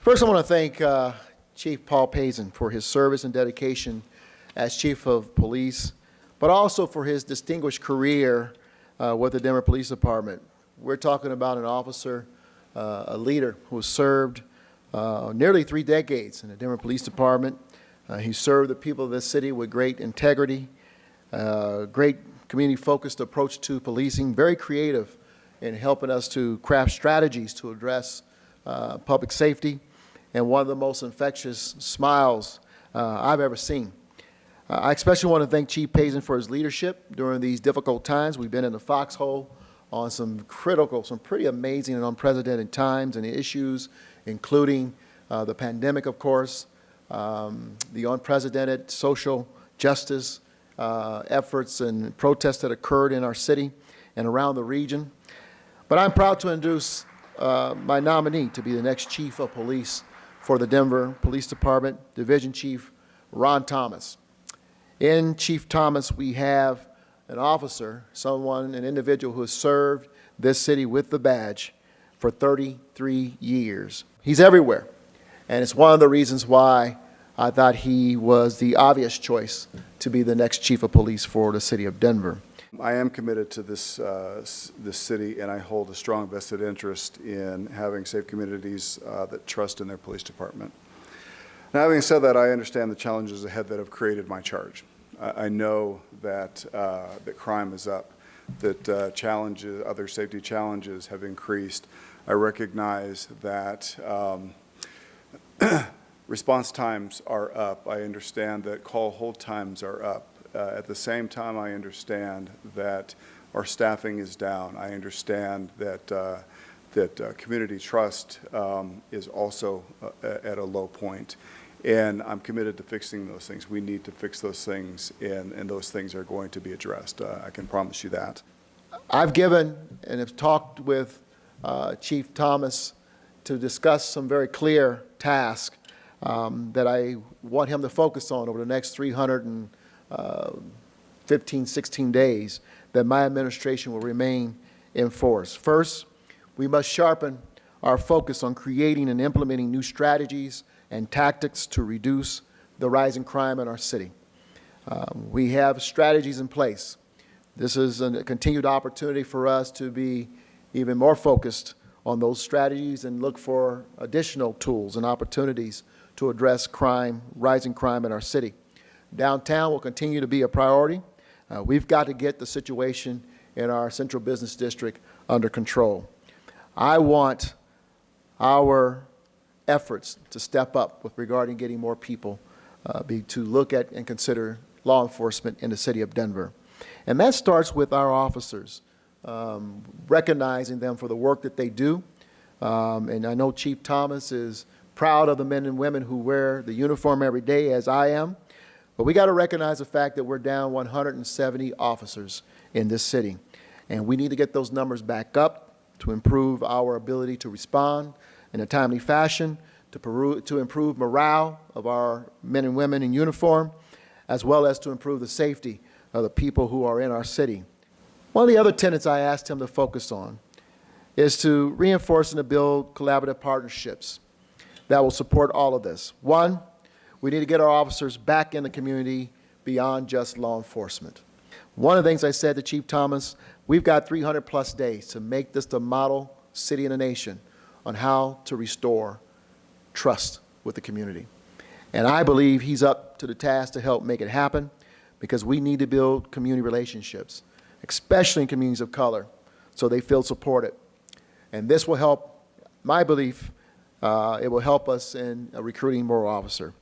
First, I want to thank Chief Paul Pazen for his service and dedication as Chief of Police, but also for his distinguished career with the Denver Police Department. We're talking about an officer, a leader who served nearly 3 decades in the Denver Police Department. He served the people of this city with great integrity, great community-focused approach to policing, very creative in helping us to craft strategies to address public safety, and one of the most infectious smiles I've ever seen. I especially want to thank Chief Pazen for his leadership during these difficult times. We've been in the foxhole on some pretty amazing and unprecedented times and issues, including the pandemic, of course, the unprecedented social justice efforts and protests that occurred in our city and around the region. But I'm proud to introduce my nominee to be the next Chief of Police for the Denver Police Department, Division Chief Ron Thomas. In Chief Thomas, we have an officer, an individual who has served this city with the badge for 33 years. He's everywhere, and it's one of the reasons why I thought he was the obvious choice to be the next Chief of Police for the city of Denver. I am committed to this city, and I hold a strong vested interest in having safe communities that trust in their police department. Now, having said that, I understand the challenges ahead that have created my charge. I know that that crime is up, that other safety challenges have increased. I recognize that response times are up. I understand that call hold times are up. At the same time, I understand that our staffing is down. I understand that community trust is also at a low point. And I'm committed to fixing those things. We need to fix those things, and those things are going to be addressed. I can promise you that. I've given and have talked with Chief Thomas to discuss some very clear tasks that I want him to focus on over the next 315, 16 days that my administration will remain in force. First, we must sharpen our focus on creating and implementing new strategies and tactics to reduce the rising crime in our city. We have strategies in place. This is a continued opportunity for us to be even more focused on those strategies and look for additional tools and opportunities to address crime, rising crime in our city. Downtown will continue to be a priority. We've got to get the situation in our central business district under control. I want our efforts to step up with regarding getting more people to look at and consider law enforcement in the city of Denver. And that starts with our officers, recognizing them for the work that they do. And I know Chief Thomas is proud of the men and women who wear the uniform every day, as I am. But we got to recognize the fact that we're down 170 officers in this city. And we need to get those numbers back up to improve our ability to respond in a timely fashion, to improve morale of our men and women in uniform, as well as to improve the safety of the people who are in our city. One of the other tenets I asked him to focus on is to reinforce and to build collaborative partnerships that will support all of this. One, we need to get our officers back in the community beyond just law enforcement. One of the things I said to Chief Thomas, we've got 300+ days to make this the model city in the nation on how to restore trust with the community. And I believe he's up to the task to help make it happen, because we need to build community relationships, especially in communities of color, so they feel supported. And this will help, my belief, it will help us in recruiting more officers.